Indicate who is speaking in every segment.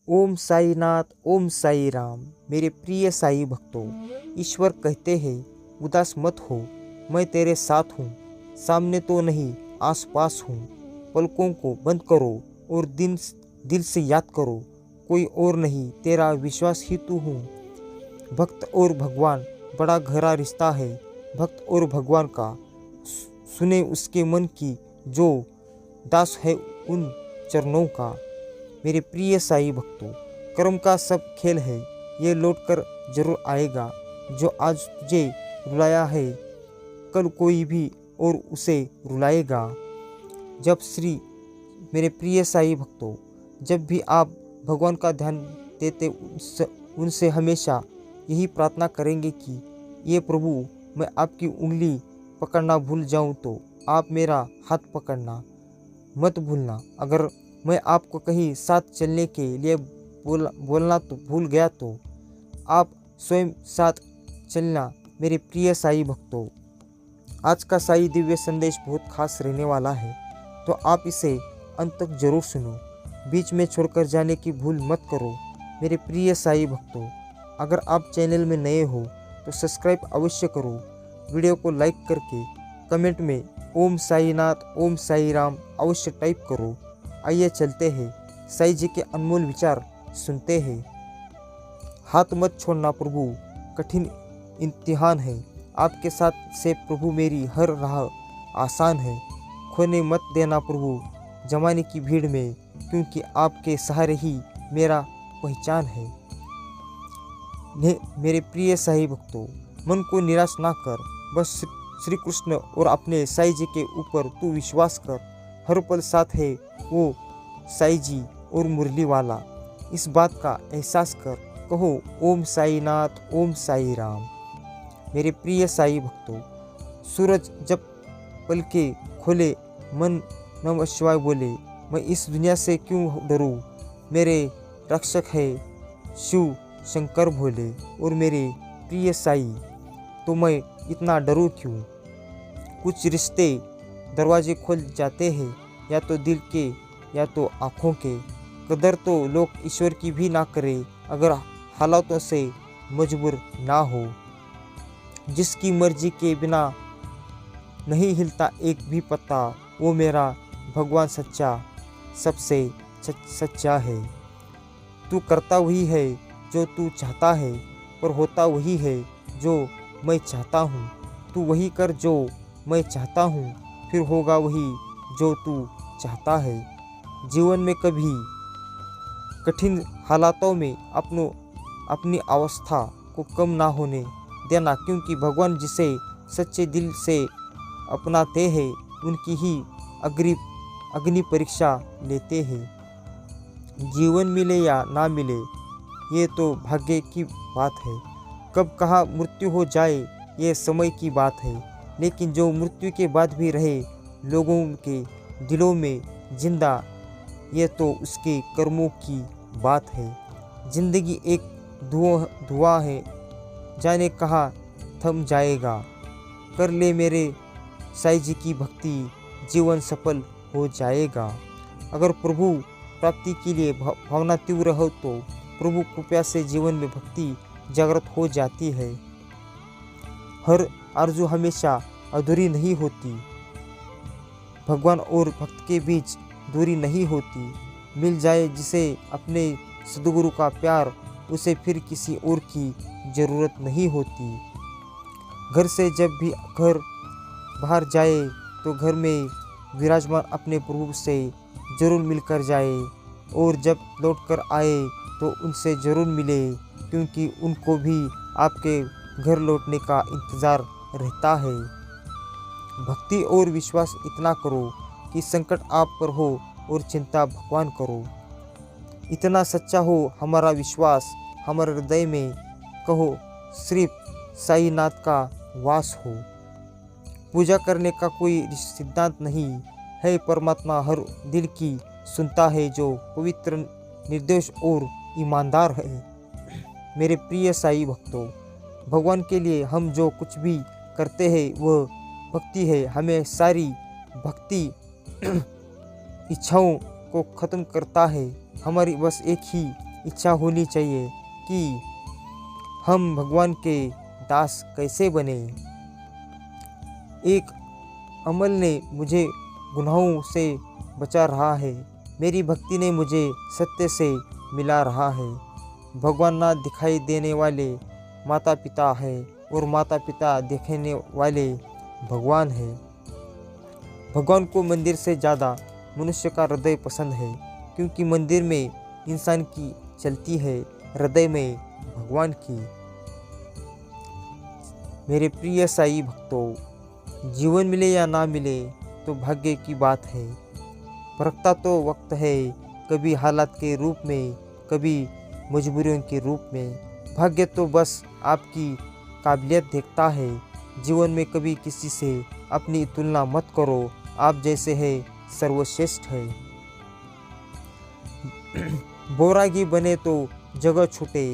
Speaker 1: ओम साई नाथ, ओम साई राम। मेरे प्रिय साई भक्तों, ईश्वर कहते हैं उदास मत हो, मैं तेरे साथ हूँ। सामने तो नहीं, आसपास हूँ। पलकों को बंद करो और दिल से याद करो, कोई और नहीं, तेरा विश्वास ही तू हूँ। भक्त और भगवान बड़ा गहरा रिश्ता है। भक्त और भगवान का सुने उसके मन की, जो दास है उन चरणों का। मेरे प्रिय साई भक्तों, कर्म का सब खेल है, ये लौट कर जरूर आएगा। जो आज तुझे रुलाया है, कल कोई भी और उसे रुलाएगा। मेरे प्रिय साई भक्तों, जब भी आप भगवान का ध्यान देते उनसे हमेशा यही प्रार्थना करेंगे कि ये प्रभु, मैं आपकी उंगली पकड़ना भूल जाऊं तो आप मेरा हाथ पकड़ना मत भूलना। अगर मैं आपको कहीं साथ चलने के लिए बोलना तो भूल गया तो आप स्वयं साथ चलना। मेरे प्रिय साई भक्तों, आज का साई दिव्य संदेश बहुत खास रहने वाला है, तो आप इसे अंत तक जरूर सुनो। बीच में छोड़कर जाने की भूल मत करो। मेरे प्रिय साई भक्तों, अगर आप चैनल में नए हो तो सब्सक्राइब अवश्य करो। वीडियो को लाइक करके कमेंट में ओम साई नाथ, ओम साई राम अवश्य टाइप करो। आइए चलते हैं, साई जी के अनमोल विचार सुनते हैं। हाथ मत छोड़ना प्रभु, कठिन इम्तिहान है। आपके साथ से प्रभु मेरी हर राह आसान है। खोने मत देना प्रभु जमाने की भीड़ में, क्योंकि आपके सहारे ही मेरा पहचान है। मेरे प्रिय साई भक्तों, मन को निराश ना कर, बस श्री कृष्ण और अपने साई जी के ऊपर तू विश्वास कर। हर पल साथ है वो साई जी और मुरली वाला, इस बात का एहसास कर। कहो ओम साई नाथ, ओम साई राम। मेरे प्रिय साई भक्तों, सूरज जब पलके खोले, मन नमः शिवाय बोले, मैं इस दुनिया से क्यों डरूं। मेरे रक्षक है शिव शंकर भोले, और मेरे प्रिय साई, तो मैं इतना डरूं क्यों। कुछ रिश्ते दरवाजे खोल जाते हैं, या तो दिल के या तो आँखों के। कदर तो लोग ईश्वर की भी ना करे, अगर हालातों से मजबूर ना हो। जिसकी मर्जी के बिना नहीं हिलता एक भी पत्ता, वो मेरा भगवान सच्चा, सबसे सच्चा है। तू करता वही है जो तू चाहता है, पर होता वही है जो मैं चाहता हूँ। तू वही कर जो मैं चाहता हूँ, फिर होगा वही जो तू चाहता है। जीवन में कभी कठिन हालातों में अपनी अवस्था को कम ना होने देना, क्योंकि भगवान जिसे सच्चे दिल से अपनाते हैं, उनकी ही अग्नि परीक्षा लेते हैं। जीवन मिले या ना मिले, ये तो भाग्य की बात है। कब कहाँ मृत्यु हो जाए, ये समय की बात है। लेकिन जो मृत्यु के बाद भी रहे लोगों के दिलों में जिंदा, ये तो उसके कर्मों की बात है। जिंदगी एक धुआं है, जाने कहाँ थम जाएगा। कर ले मेरे साई जी की भक्ति, जीवन सफल हो जाएगा। अगर प्रभु प्राप्ति के लिए भावना तीव्र हो तो प्रभु कृपया से जीवन में भक्ति जागृत हो जाती है। हर आरजू हमेशा अधूरी नहीं होती। भगवान और भक्त के बीच दूरी नहीं होती। मिल जाए जिसे अपने सद्गुरु का प्यार, उसे फिर किसी और की ज़रूरत नहीं होती। घर से जब भी घर बाहर जाए तो घर में विराजमान अपने प्रभु से जरूर मिलकर जाए, और जब लौट कर आए तो उनसे ज़रूर मिले, क्योंकि उनको भी आपके घर लौटने का इंतज़ार रहता है। भक्ति और विश्वास इतना करो कि संकट आप पर हो और चिंता भगवान करो। इतना सच्चा हो हमारा विश्वास हमारे हृदय में, कहो सिर्फ साई नाथ का वास हो। पूजा करने का कोई सिद्धांत नहीं है, परमात्मा हर दिल की सुनता है, जो पवित्र, निर्दोष और ईमानदार है। मेरे प्रिय साई भक्तों, भगवान के लिए हम जो कुछ भी करते हैं वह भक्ति है। हमें सारी भक्ति इच्छाओं को खत्म करता है। हमारी बस एक ही इच्छा होनी चाहिए कि हम भगवान के दास कैसे बने। एक अमल ने मुझे गुनाहों से बचा रहा है, मेरी भक्ति ने मुझे सत्य से मिला रहा है। भगवान ना दिखाई देने वाले माता पिता है और माता पिता दिखाने वाले भगवान है। भगवान को मंदिर से ज़्यादा मनुष्य का हृदय पसंद है, क्योंकि मंदिर में इंसान की चलती है, हृदय में भगवान की। मेरे प्रिय साईं भक्तों, जीवन मिले या ना मिले तो भाग्य की बात है। भटकता तो वक्त है, कभी हालात के रूप में, कभी मजबूरियों के रूप में। भाग्य तो बस आपकी काबिलियत देखता है। जीवन में कभी किसी से अपनी तुलना मत करो, आप जैसे है सर्वश्रेष्ठ है। बैरागी बने तो जगह छूटे,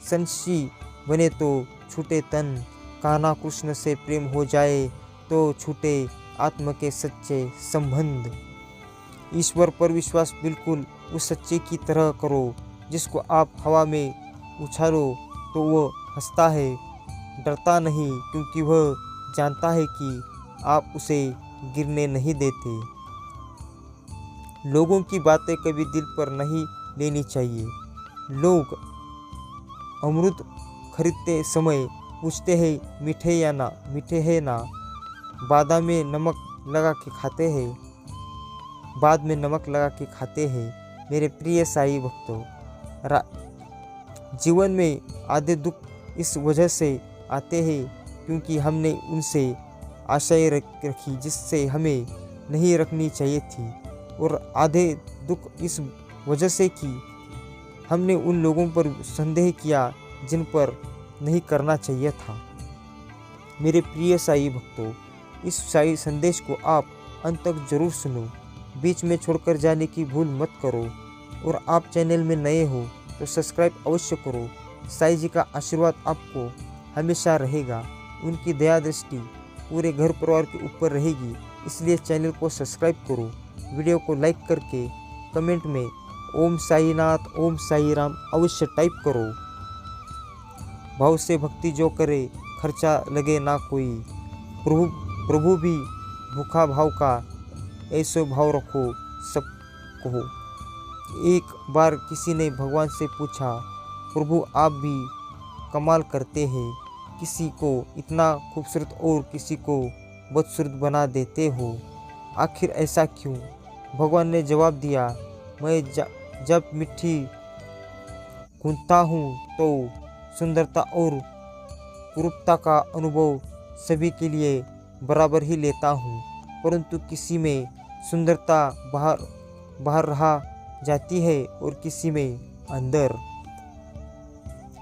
Speaker 1: संन्यासी बने तो छूटे तन। कान्हा कृष्ण से प्रेम हो जाए तो छूटे आत्म के सच्चे संबंध। ईश्वर पर विश्वास बिल्कुल उस सच्चे की तरह करो जिसको आप हवा में उछालो तो वो हंसता है, डरता नहीं, क्योंकि वह जानता है कि आप उसे गिरने नहीं देते। लोगों की बातें कभी दिल पर नहीं लेनी चाहिए। लोग अमृत खरीदते समय पूछते हैं मीठे या ना, मीठे है ना, बाद में नमक लगा के खाते हैं। मेरे प्रिय साईं भक्तों, जीवन में आधे दुख इस वजह से आते हैं क्योंकि हमने उनसे आशाएं रखी जिससे हमें नहीं रखनी चाहिए थी, और आधे दुख इस वजह से कि हमने उन लोगों पर संदेह किया जिन पर नहीं करना चाहिए था। मेरे प्रिय साईं भक्तों, इस साईं संदेश को आप अंत तक जरूर सुनो, बीच में छोड़कर जाने की भूल मत करो। और आप चैनल में नए हो तो सब्सक्राइब अवश्य करो। साईं जी का आशीर्वाद आपको हमेशा रहेगा, उनकी दया दृष्टि पूरे घर परिवार के ऊपर रहेगी, इसलिए चैनल को सब्सक्राइब करो। वीडियो को लाइक करके कमेंट में ओम साईनाथ, ओम साई राम अवश्य टाइप करो। भाव से भक्ति जो करे, खर्चा लगे ना कोई। प्रभु भी भूखा भाव का, ऐसो भाव रखो सबको। एक बार किसी ने भगवान से पूछा, प्रभु आप भी कमाल करते हैं, किसी को इतना खूबसूरत और किसी को बदसूरत बना देते हो, आखिर ऐसा क्यों? भगवान ने जवाब दिया, मैं जब मिट्टी गूंथता हूँ तो सुंदरता और कुरूपता का अनुभव सभी के लिए बराबर ही लेता हूँ, परंतु किसी में सुंदरता बाहर रहा जाती है और किसी में अंदर।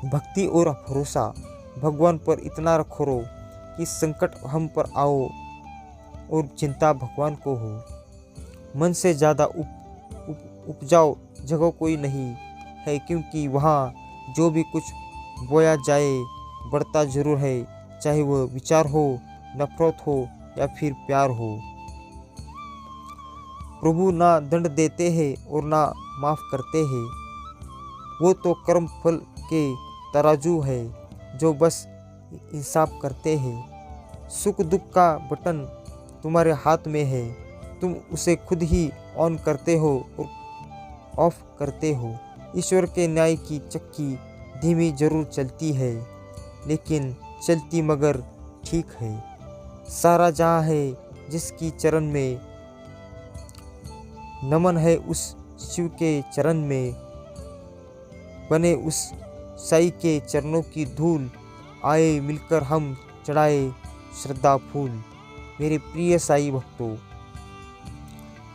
Speaker 1: भक्ति और भरोसा भगवान पर इतना रखो कि संकट हम पर आओ और चिंता भगवान को हो। मन से ज़्यादा उपजाऊ जगह कोई नहीं है, क्योंकि वहाँ जो भी कुछ बोया जाए बढ़ता जरूर है, चाहे वह विचार हो, नफरत हो या फिर प्यार हो। प्रभु ना दंड देते हैं और ना माफ़ करते हैं, वो तो कर्म फल के तराजू है जो बस इंसाफ करते हैं। सुख दुख का बटन तुम्हारे हाथ में है, तुम उसे खुद ही ऑन करते हो और ऑफ करते हो। ईश्वर के न्याय की चक्की धीमी जरूर चलती है, लेकिन चलती मगर ठीक है। सारा जहाँ है जिसकी चरण में नमन है, उस शिव के चरण में बने उस साईं के चरणों की धूल, आए मिलकर हम चढ़ाए श्रद्धा फूल। मेरे प्रिय साईं भक्तों,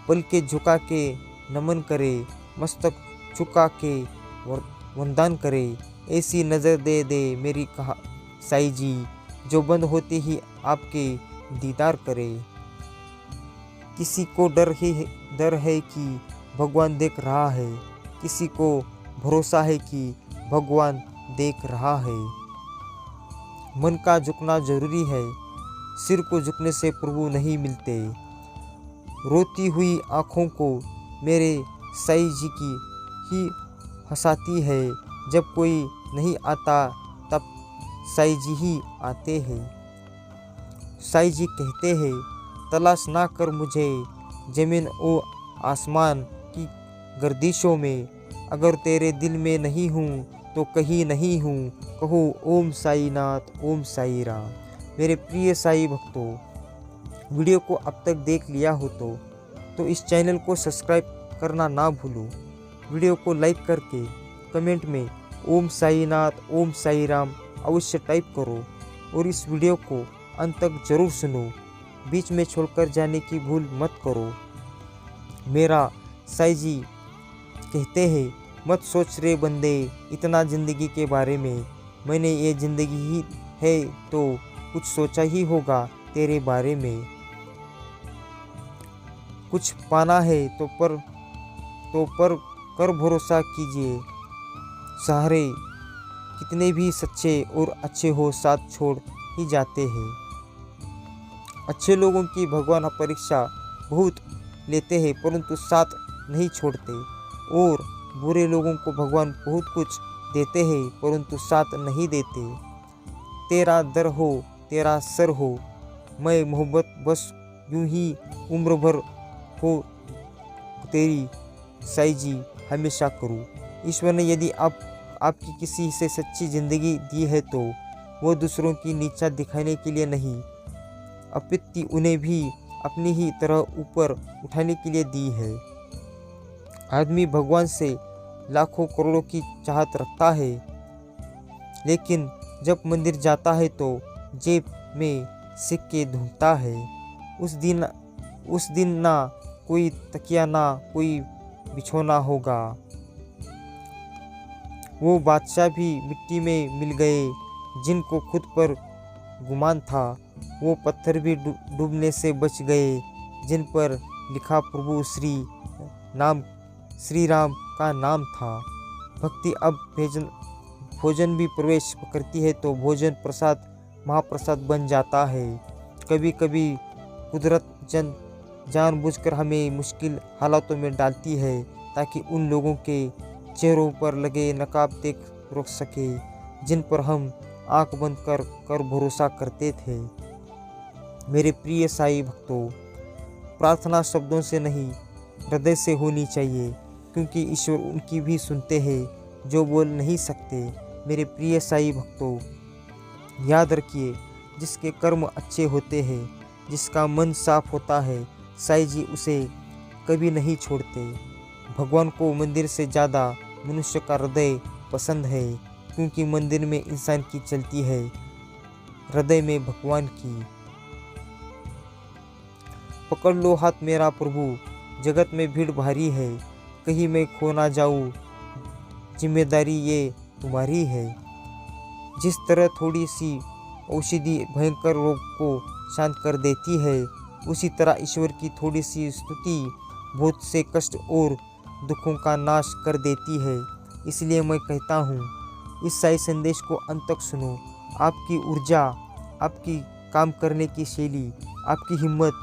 Speaker 1: पल के झुका के नमन करे, मस्तक झुका के वंदन करे, ऐसी नज़र दे दे मेरी कहा साईं जी, जो बंद होते ही आपके दीदार करे। किसी को डर है कि भगवान देख रहा है, किसी को भरोसा है कि भगवान देख रहा है। मन का झुकना जरूरी है, सिर को झुकने से प्रभु नहीं मिलते। रोती हुई आँखों को मेरे साईं जी की ही हंसाती है। जब कोई नहीं आता तब साईं जी ही आते हैं। साईं जी कहते हैं, तलाश ना कर मुझे ज़मीन ओ आसमान की गर्दिशों में। अगर तेरे दिल में नहीं हूँ तो कहीं नहीं हूँ। कहो ओम साईं नाथ, ओम साईं राम। मेरे प्रिय साईं भक्तों, वीडियो को अब तक देख लिया हो तो इस चैनल को सब्सक्राइब करना ना भूलो। वीडियो को लाइक करके कमेंट में ओम साईं नाथ, ओम साईं राम अवश्य टाइप करो और इस वीडियो को अंत तक जरूर सुनो। बीच में छोड़कर जाने की भूल मत करो। मेरा साईं जी कहते हैं, मत सोच रे बंदे इतना ज़िंदगी के बारे में। मैंने ये ज़िंदगी ही है तो कुछ सोचा ही होगा तेरे बारे में। कुछ पाना है तो पर कर भरोसा कीजिए। सहारे कितने भी सच्चे और अच्छे हो साथ छोड़ ही जाते हैं। अच्छे लोगों की भगवान परीक्षा बहुत लेते हैं परंतु साथ नहीं छोड़ते, और बुरे लोगों को भगवान बहुत कुछ देते हैं परंतु साथ नहीं देते। तेरा दर हो तेरा सर हो, मैं मोहब्बत बस यूं ही उम्र भर हो तेरी साईं जी हमेशा करूँ। ईश्वर ने यदि आपकी किसी से सच्ची ज़िंदगी दी है तो वो दूसरों की नीचा दिखाने के लिए नहीं, अपितु उन्हें भी अपनी ही तरह ऊपर उठाने के लिए दी है। आदमी भगवान से लाखों करोड़ों की चाहत रखता है, लेकिन जब मंदिर जाता है तो जेब में सिक्के ढूंढता है। उस दिन ना कोई तकिया ना कोई बिछौना होगा। वो बादशाह भी मिट्टी में मिल गए जिनको खुद पर गुमान था। वो पत्थर भी डूबने से बच गए जिन पर लिखा प्रभु श्री राम का नाम था। भक्ति अब भोजन भी प्रवेश करती है तो भोजन प्रसाद महाप्रसाद बन जाता है। कभी कभी कुदरत जानबूझकर हमें मुश्किल हालातों में डालती है ताकि उन लोगों के चेहरों पर लगे नकाब देख रोक सके जिन पर हम आंख बंद कर भरोसा करते थे। मेरे प्रिय साईं भक्तों, प्रार्थना शब्दों से नहीं हृदय से होनी चाहिए, क्योंकि ईश्वर उनकी भी सुनते हैं जो बोल नहीं सकते। मेरे प्रिय साईं भक्तों, याद रखिए, जिसके कर्म अच्छे होते हैं, जिसका मन साफ होता है, साईं जी उसे कभी नहीं छोड़ते। भगवान को मंदिर से ज़्यादा मनुष्य का हृदय पसंद है, क्योंकि मंदिर में इंसान की चलती है, हृदय में भगवान की। पकड़ लो हाथ मेरा प्रभु, जगत में भीड़ भारी है, कहीं मैं खो ना जाऊँ, जिम्मेदारी ये तुम्हारी है। जिस तरह थोड़ी सी औषधि भयंकर रोग को शांत कर देती है, उसी तरह ईश्वर की थोड़ी सी स्तुति बहुत से कष्ट और दुखों का नाश कर देती है। इसलिए मैं कहता हूँ, इस साईं संदेश को अंत तक सुनो। आपकी ऊर्जा, आपकी काम करने की शैली, आपकी हिम्मत,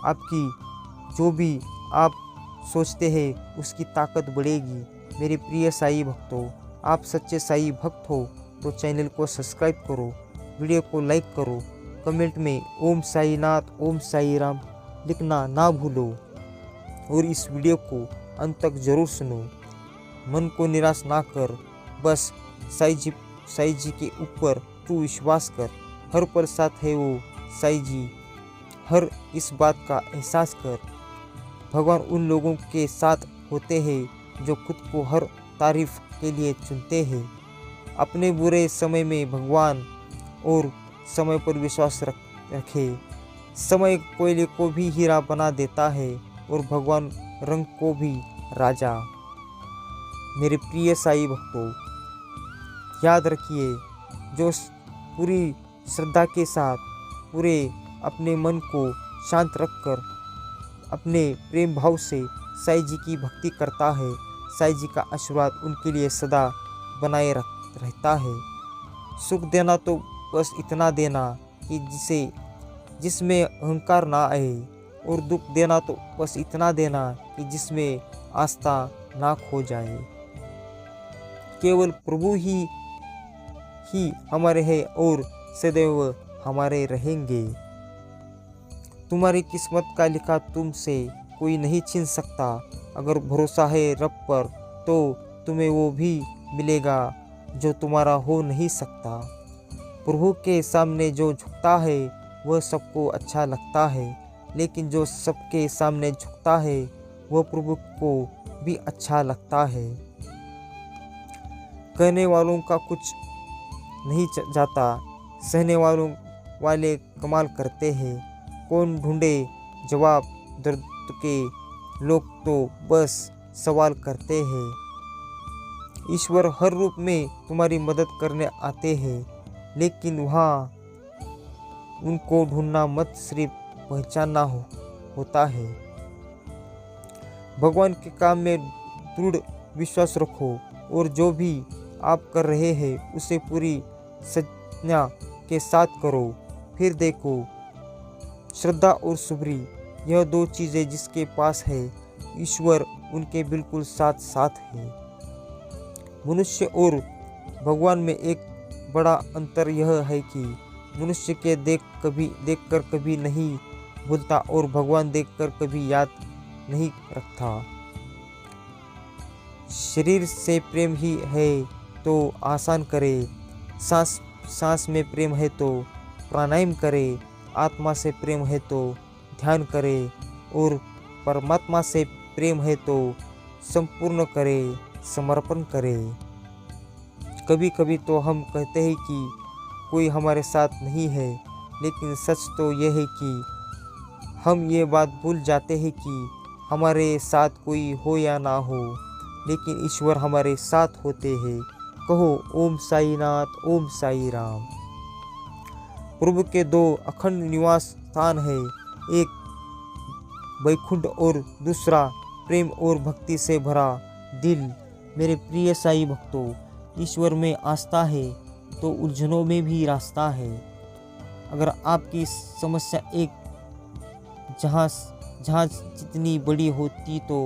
Speaker 1: आपकी जो भी आप सोचते हैं उसकी ताकत बढ़ेगी। मेरे प्रिय साईं भक्तों, आप सच्चे साईं भक्त हो तो चैनल को सब्सक्राइब करो, वीडियो को लाइक करो, कमेंट में ओम साईं नाथ, ओम साईं राम लिखना ना भूलो और इस वीडियो को अंत तक जरूर सुनो। मन को निराश ना कर, बस साईं जी के ऊपर तू विश्वास कर। हर पल साथ है वो साईं जी, हर इस बात का एहसास कर। भगवान उन लोगों के साथ होते हैं जो खुद को हर तारीफ के लिए चुनते हैं। अपने बुरे समय में भगवान और समय पर विश्वास रखे। समय कोयले को भी हीरा बना देता है और भगवान रंग को भी राजा। मेरे प्रिय साईं भक्तों, याद रखिए, जो पूरी श्रद्धा के साथ पूरे अपने मन को शांत रखकर अपने प्रेम भाव से साईं जी की भक्ति करता है, साईं जी का आशीर्वाद उनके लिए सदा बनाए रहता है। सुख देना तो बस इतना देना कि जिसमें अहंकार ना आए, और दुख देना तो बस इतना देना कि जिसमें आस्था ना खो जाए। केवल प्रभु ही हमारे हैं और सदैव हमारे रहेंगे। तुम्हारी किस्मत का लिखा तुमसे कोई नहीं छीन सकता। अगर भरोसा है रब पर तो तुम्हें वो भी मिलेगा जो तुम्हारा हो नहीं सकता। प्रभु के सामने जो झुकता है वह सबको अच्छा लगता है, लेकिन जो सबके सामने झुकता है वह प्रभु को भी अच्छा लगता है। कहने वालों का कुछ नहीं जाता, सहने वाले कमाल करते हैं। कौन ढूंढे जवाब दर्द के, लोग तो बस सवाल करते हैं। ईश्वर हर रूप में तुम्हारी मदद करने आते हैं, लेकिन वहाँ उनको ढूंढना मत, सिर्फ पहचानना होता है। भगवान के काम में दृढ़ विश्वास रखो और जो भी आप कर रहे हैं उसे पूरी सज्ञा के साथ करो। फिर देखो, श्रद्धा और सुबरी, यह दो चीज़ें जिसके पास है ईश्वर उनके बिल्कुल साथ साथ है। मनुष्य और भगवान में एक बड़ा अंतर यह है कि मनुष्य के देखकर कभी नहीं भूलता और भगवान देखकर कभी याद नहीं रखता। शरीर से प्रेम ही है तो आसन करे, सांस में प्रेम है तो प्राणायाम करे, आत्मा से प्रेम है तो ध्यान करे और परमात्मा से प्रेम है तो संपूर्ण करे, समर्पण करे। कभी कभी तो हम कहते हैं कि कोई हमारे साथ नहीं है, लेकिन सच तो यह है कि हम ये बात भूल जाते हैं कि हमारे साथ कोई हो या ना हो, लेकिन ईश्वर हमारे साथ होते हैं। कहो ओम साई नाथ, ओम साई राम। प्रभु के दो अखंड निवास स्थान है, एक वैकुंठ और दूसरा प्रेम और भक्ति से भरा दिल। मेरे प्रिय साई भक्तों, ईश्वर में आस्था है तो उलझनों में भी रास्ता है। अगर आपकी समस्या एक जहाज जितनी बड़ी होती तो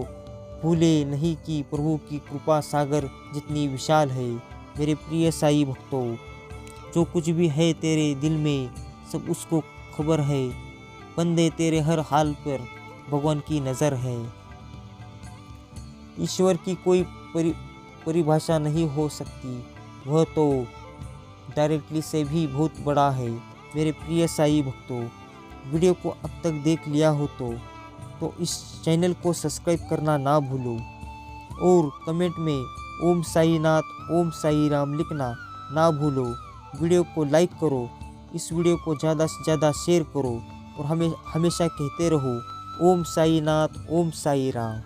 Speaker 1: भूले नहीं कि प्रभु की कृपा सागर जितनी विशाल है। मेरे प्रिय साई भक्तों, जो कुछ भी है तेरे दिल में सब उसको खबर है। बंदे तेरे हर हाल पर भगवान की नज़र है। ईश्वर की कोई परिभाषा नहीं हो सकती, वह तो डायरेक्टली से भी बहुत बड़ा है। मेरे प्रिय साई भक्तों, वीडियो को अब तक देख लिया हो तो इस चैनल को सब्सक्राइब करना ना भूलो और कमेंट में ओम साई नाथ, ओम साई राम लिखना ना भूलो। वीडियो को लाइक करो, इस वीडियो को ज़्यादा से ज़्यादा शेयर करो और हमें हमेशा कहते रहो ओम साई नाथ, ओम साई राम।